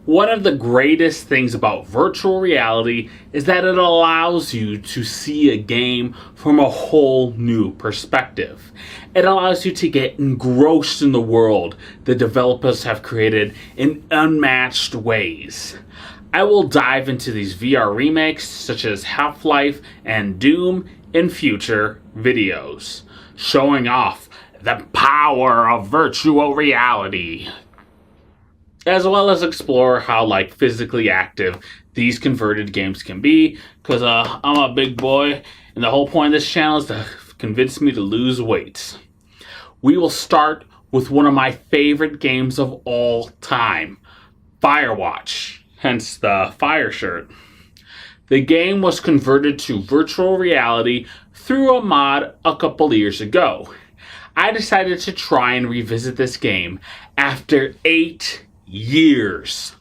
One of the greatest things about virtual reality is that it allows you to see a game from a whole new perspective. It allows you to get engrossed in the world the developers have created in unmatched ways. I will dive into these VR remakes such as Half-Life and Doom in future videos, showing off the power of virtual reality, as well as explore how physically active these converted games can be, because I'm a big boy and the whole point of this channel is to convince me to lose weight. We will start with one of my favorite games of all time, Firewatch, hence the fire shirt. The game was converted to virtual reality through a mod a couple years ago. I decided to try and revisit this game after 8 years.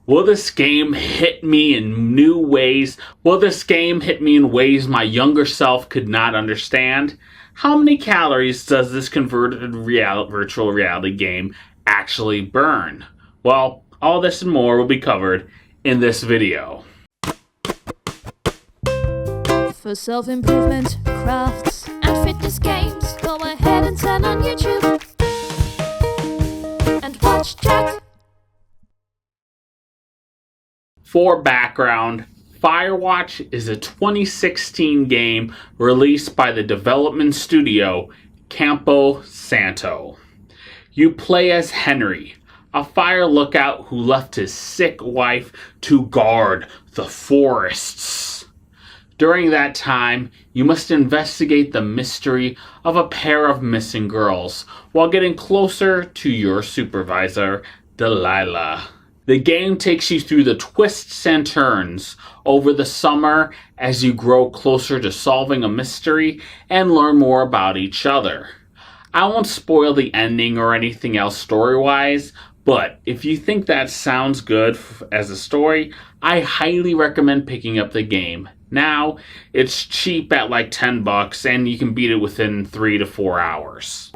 Will this game hit me in new ways? Will this game hit me in ways my younger self could not understand? How many calories does this converted virtual reality game actually burn? Well, all this and more will be covered in this video. For self-improvement, crafts, and fitness games, go ahead and turn on YouTube and watch chat. For background, Firewatch is a 2016 game released by the development studio Campo Santo. You play as Henry, a fire lookout who left his sick wife to guard the forests. During that time, you must investigate the mystery of a pair of missing girls while getting closer to your supervisor, Delilah. The game takes you through the twists and turns over the summer as you grow closer to solving a mystery and learn more about each other. I won't spoil the ending or anything else story-wise, but if you think that sounds good as a story, I highly recommend picking up the game. Now, it's cheap at $10 and you can beat it within 3 to 4 hours.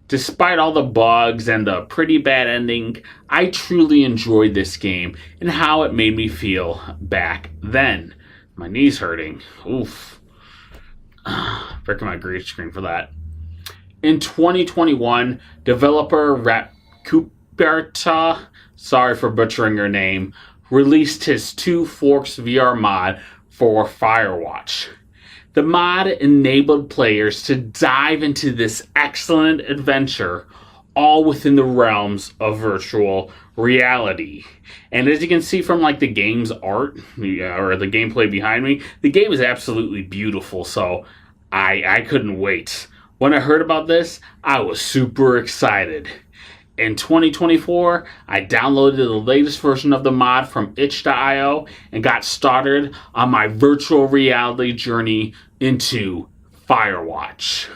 Despite all the bugs and the pretty bad ending, I truly enjoyed this game and how it made me feel back then. My knee's hurting. Oof. Breaking my green screen for that. In 2021, developer Kuperta, sorry for butchering your name, released his Two Forks VR mod for Firewatch. The mod enabled players to dive into this excellent adventure, all within the realms of virtual reality. And as you can see from the game's art, or the gameplay behind me, the game is absolutely beautiful, so I couldn't wait. When I heard about this, I was super excited. In 2024, I downloaded the latest version of the mod from itch.io and got started on my virtual reality journey into Firewatch.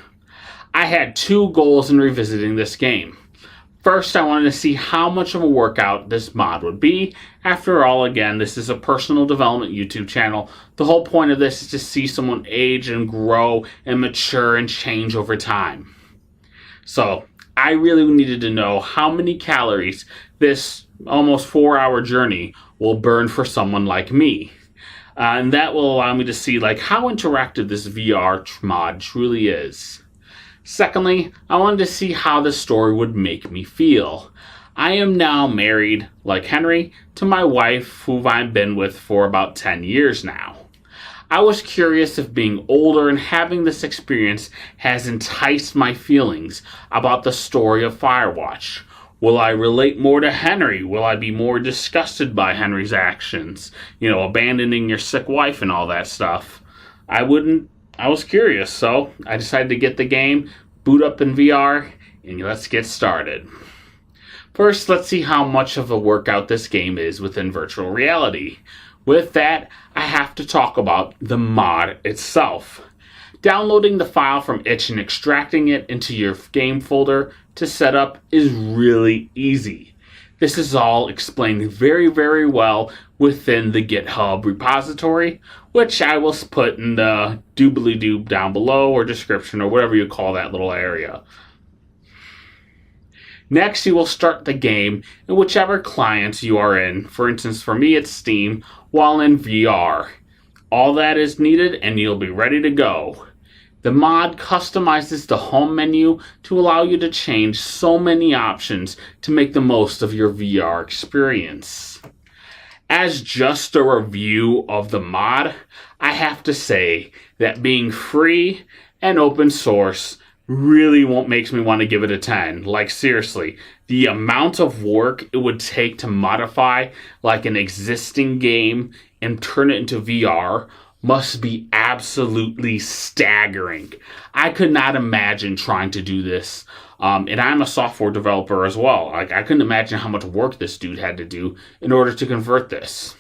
I had 2 goals in revisiting this game. First, I wanted to see how much of a workout this mod would be. After all, again, this is a personal development YouTube channel. The whole point of this is to see someone age and grow and mature and change over time. So, I really needed to know how many calories this almost 4-hour journey will burn for someone like me. And that will allow me to see how interactive this VR mod truly is. Secondly, I wanted to see how the story would make me feel. I am now married, like Henry, to my wife, who I've been with for about 10 years now. I was curious if being older and having this experience has enticed my feelings about the story of Firewatch. Will I relate more to Henry? Will I be more disgusted by Henry's actions? Abandoning your sick wife and all that stuff. I was curious, so I decided to get the game, boot up in VR, and let's get started. First, let's see how much of a workout this game is within virtual reality. With that, I have to talk about the mod itself. Downloading the file from itch and extracting it into your game folder to set up is really easy. This is all explained very, very well within the GitHub repository, which I will put in the doobly-doo down below or description or whatever you call that little area. Next, you will start the game in whichever client you are in. For instance, for me, it's Steam, while in VR. All that is needed, and you'll be ready to go. The mod customizes the home menu to allow you to change so many options to make the most of your VR experience. As just a review of the mod, I have to say that being free and open source really makes me want to give it a 10. Like, seriously, the amount of work it would take to modify like an existing game and turn it into VR must be absolutely staggering. I could not imagine trying to do this. And I'm a software developer as well. Like, I couldn't imagine how much work this dude had to do in order to convert this.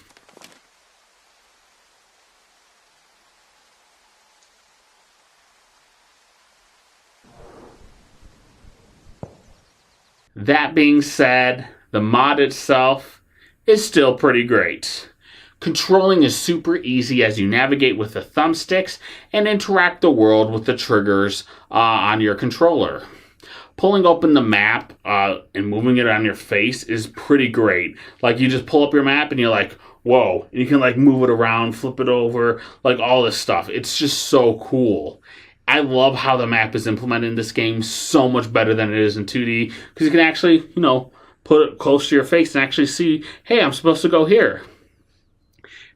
That being said, the mod itself is still pretty great. Controlling is super easy as you navigate with the thumbsticks and interact the world with the triggers on your controller. Pulling open the map and moving it on your face is pretty great. Like, you just pull up your map and you're like, whoa. And you can like move it around, flip it over, like all this stuff. It's just so cool. I love how the map is implemented in this game so much better than it is in 2D, because you can actually, put it close to your face and actually see, hey, I'm supposed to go here.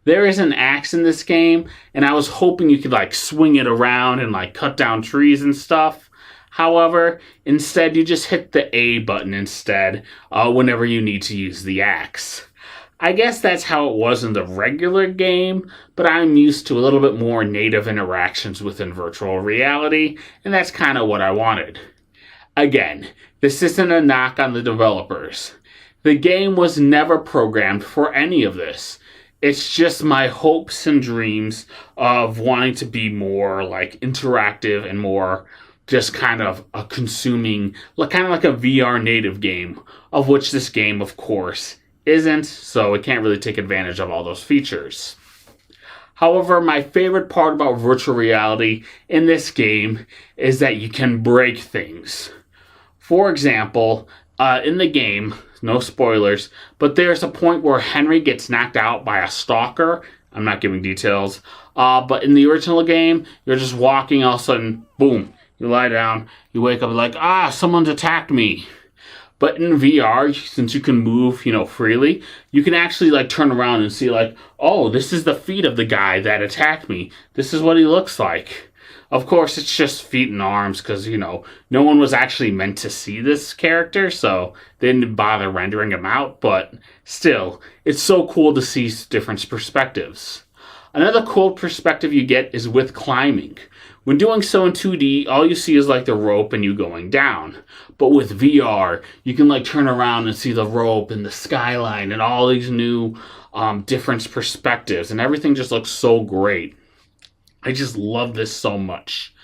There is an axe in this game, and I was hoping you could like swing it around and like cut down trees and stuff. However, instead you just hit the A button instead whenever you need to use the axe. I guess that's how it was in the regular game, but I'm used to a little bit more native interactions within virtual reality, and that's kind of what I wanted. Again, this isn't a knock on the developers. The game was never programmed for any of this. It's just my hopes and dreams of wanting to be more like interactive and more just kind of a consuming, kind of like a VR native game, of which this game, of course, isn't, so it can't really take advantage of all those features. However, my favorite part about virtual reality in this game is that you can break things. For example, in the game, no spoilers, but there's a point where Henry gets knocked out by a stalker. I'm not giving details, but in the original game, you're just walking, all of a sudden, boom, you lie down, you wake up like, someone's attacked me. But in VR, since you can move, freely, you can actually like turn around and see like, oh, this is the feet of the guy that attacked me. This is what he looks like. Of course, it's just feet and arms because, no one was actually meant to see this character, so they didn't bother rendering him out. But still, it's so cool to see different perspectives. Another cool perspective you get is with climbing. When doing so in 2D, all you see is like the rope and you going down. But with VR, you can like turn around and see the rope and the skyline and all these new different perspectives, and everything just looks so great. I just love this so much.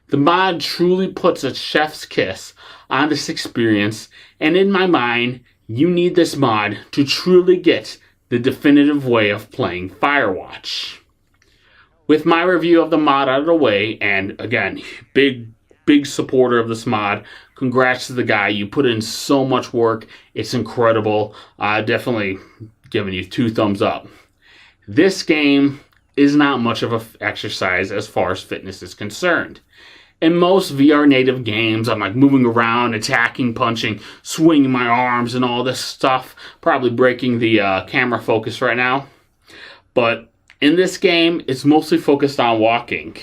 The mod truly puts a chef's kiss on this experience, and in my mind, you need this mod to truly get the definitive way of playing Firewatch. With my review of the mod out of the way, and again, big supporter of this mod, congrats to the guy. You put in so much work. It's incredible. Definitely giving you 2 thumbs up. This game is not much of an exercise as far as fitness is concerned. In most VR native games, I'm like moving around, attacking, punching, swinging my arms and all this stuff. Probably breaking the camera focus right now. But in this game, it's mostly focused on walking.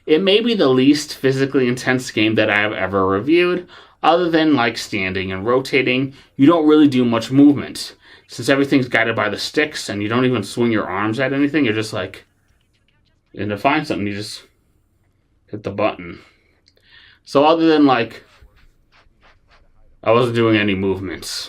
It may be the least physically intense game that I have ever reviewed. Other than like standing and rotating, you don't really do much movement. Since everything's guided by the sticks and you don't even swing your arms at anything, you're just like, and to find something, you just hit the button. So other than like, I wasn't doing any movements.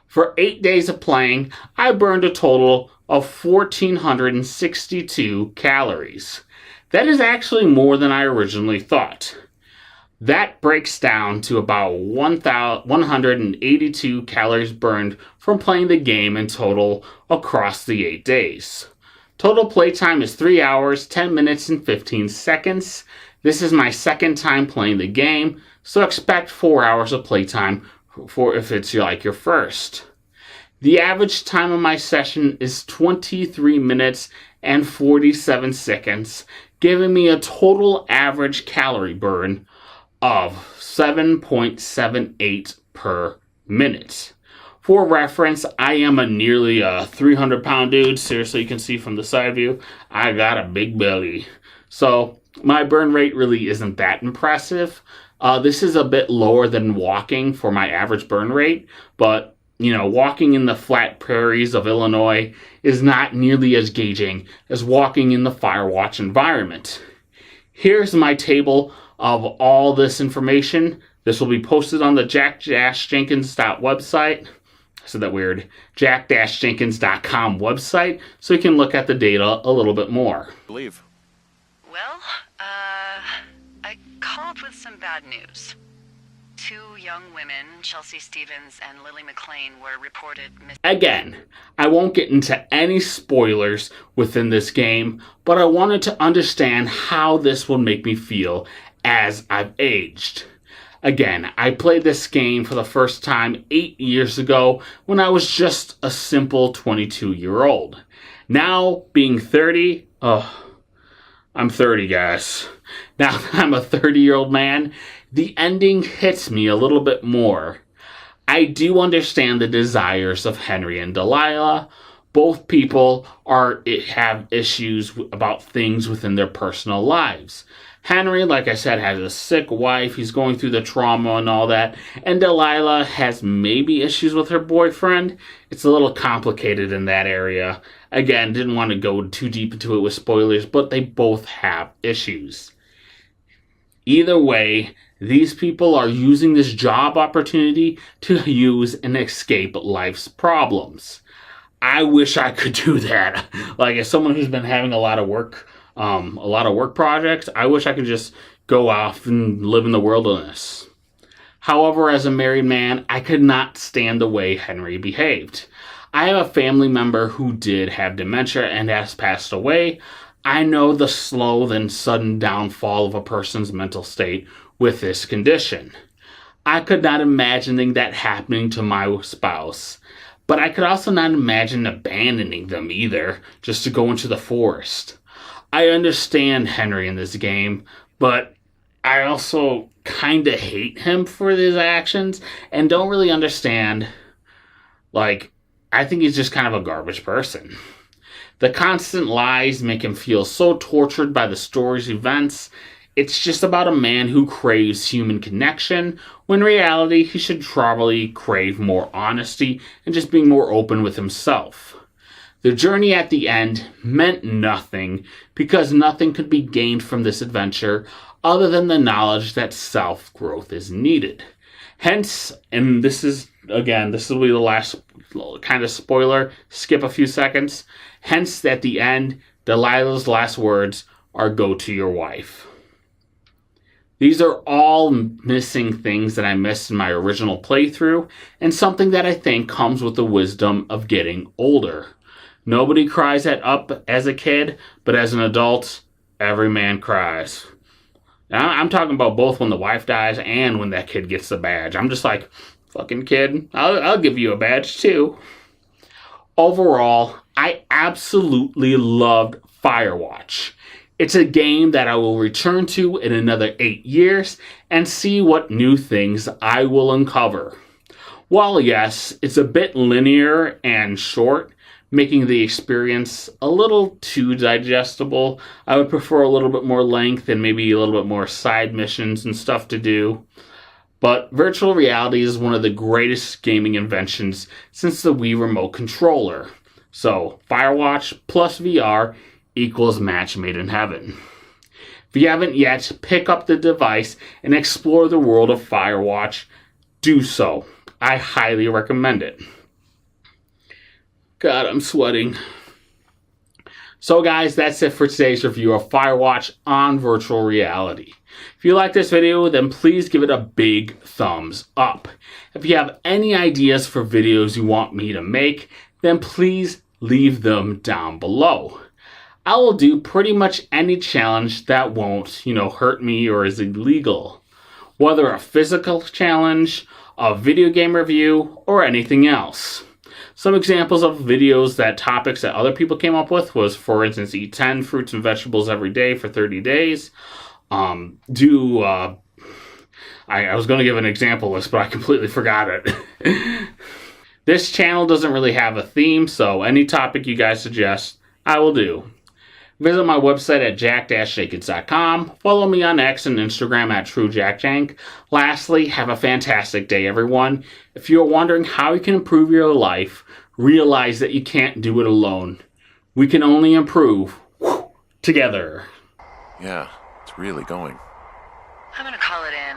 For 8 days of playing, I burned a total of 1,462 calories. That is actually more than I originally thought. That breaks down to about 182 calories burned from playing the game in total across the 8 days. Total playtime is 3 hours, 10 minutes, and 15 seconds. This is my second time playing the game, so expect 4 hours of playtime for if it's like your first. The average time of my session is 23 minutes and 47 seconds, giving me a total average calorie burn of 7.78 per minute. For reference, I am nearly a 300-pound dude. Seriously, you can see from the side view, I got a big belly. So my burn rate really isn't that impressive. This is a bit lower than walking for my average burn rate, but walking in the flat prairies of Illinois is not nearly as gauging as walking in the Firewatch environment. Here's my table of all this information. This will be posted on the jack-jenkins website. I said that weird. jack-jenkins.com website, so you can look at the data a little bit more. Leave. Well, I called with some bad news. 2 young women, Chelsea Stevens and Lily McLean, were reported missing. Again, I won't get into any spoilers within this game, but I wanted to understand how this will make me feel as I've aged. Again, I played this game for the first time 8 years ago when I was just a simple 22-year-old. Now, being 30, I'm 30, guys. Now that I'm a 30-year-old man, the ending hits me a little bit more. I do understand the desires of Henry and Delilah. Both people have issues about things within their personal lives. Henry, like I said, has a sick wife. He's going through the trauma and all that. And Delilah has maybe issues with her boyfriend. It's a little complicated in that area. Again, didn't want to go too deep into it with spoilers, but they both have issues. Either way, these people are using this job opportunity to use and escape life's problems. I wish I could do that. Like, as someone who's been having a lot of work projects, I wish I could just go off and live in the wilderness. However, as a married man, I could not stand the way Henry behaved. I have a family member who did have dementia and has passed away. I know the slow then sudden downfall of a person's mental state with this condition. I could not imagine that happening to my spouse, but I could also not imagine abandoning them either, just to go into the forest. I understand Henry in this game, but I also kind of hate him for his actions and don't really understand. I think he's just kind of a garbage person. The constant lies make him feel so tortured by the story's events. It's just about a man who craves human connection, when in reality he should probably crave more honesty and just being more open with himself. The journey at the end meant nothing because nothing could be gained from this adventure other than the knowledge that self-growth is needed. Hence, and this will be the last kind of spoiler, skip a few seconds. Hence, at the end, Delilah's last words are, "Go to your wife." These are all missing things that I missed in my original playthrough, and something that I think comes with the wisdom of getting older. Nobody cries up as a kid, but as an adult, every man cries. Now, I'm talking about both when the wife dies and when that kid gets the badge. I'm just like, fucking kid, I'll give you a badge too. Overall, I absolutely loved Firewatch. It's a game that I will return to in another 8 years and see what new things I will uncover. While yes, it's a bit linear and short, making the experience a little too digestible, I would prefer a little bit more length and maybe a little bit more side missions and stuff to do. But virtual reality is one of the greatest gaming inventions since the Wii Remote Controller. So, Firewatch plus VR equals match made in heaven. If you haven't yet, pick up the device and explore the world of Firewatch. Do so. I highly recommend it. God, I'm sweating. So guys, that's it for today's review of Firewatch on virtual reality. If you like this video, then please give it a big thumbs up. If you have any ideas for videos you want me to make, then please leave them down below. I will do pretty much any challenge that won't, hurt me or is illegal. Whether a physical challenge, a video game review, or anything else. Some examples of videos topics that other people came up with was, for instance, eat 10 fruits and vegetables every day for 30 days. I was going to give an example list, but I completely forgot it. This channel doesn't really have a theme, so any topic you guys suggest, I will do. Visit my website at jack-jenkins.com. Follow me on X and Instagram at TrueJackJank. Lastly, have a fantastic day, everyone. If you're wondering how you can improve your life, realize that you can't do it alone. We can only improve together. Yeah, it's really going. I'm gonna call it in.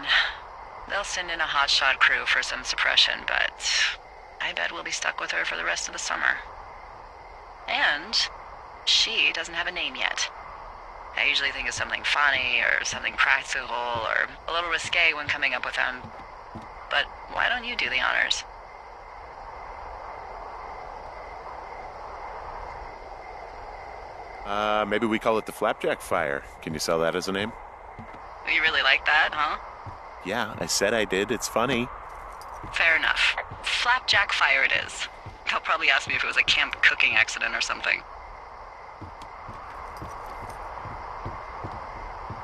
They'll send in a hotshot crew for some suppression, but I bet we'll be stuck with her for the rest of the summer. And she doesn't have a name yet. I usually think of something funny or something practical or a little risque when coming up with them. But why don't you do the honors? Maybe we call it the Flapjack Fire. Can you sell that as a name? You really like that, huh? Yeah, I said I did. It's funny. Fair enough. Flapjack Fire it is. They'll probably ask me if it was a camp cooking accident or something.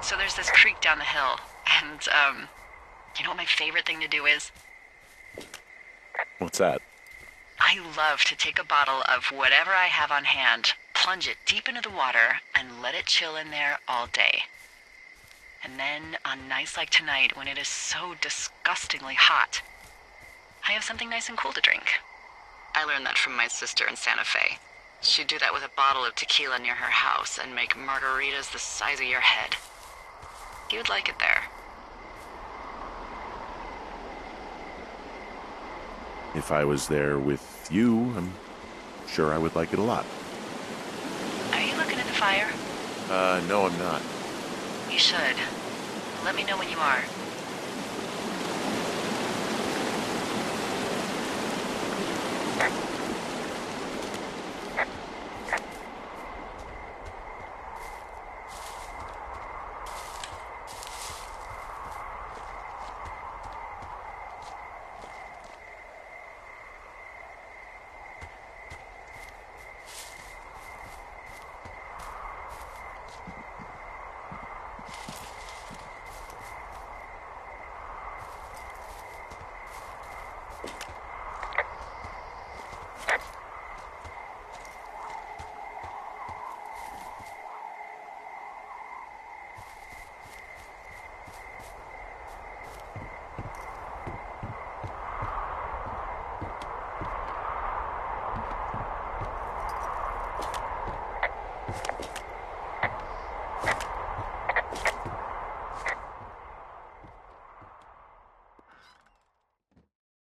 So there's this creek down the hill, and, you know what my favorite thing to do is? What's that? I love to take a bottle of whatever I have on hand, plunge it deep into the water, and let it chill in there all day. And then, on nights like tonight, when it is so disgustingly hot, I have something nice and cool to drink. I learned that from my sister in Santa Fe. She'd do that with a bottle of tequila near her house and make margaritas the size of your head. You'd like it there. If I was there with you, I'm sure I would like it a lot. Are you looking at the fire? No, I'm not. You should. Let me know when you are.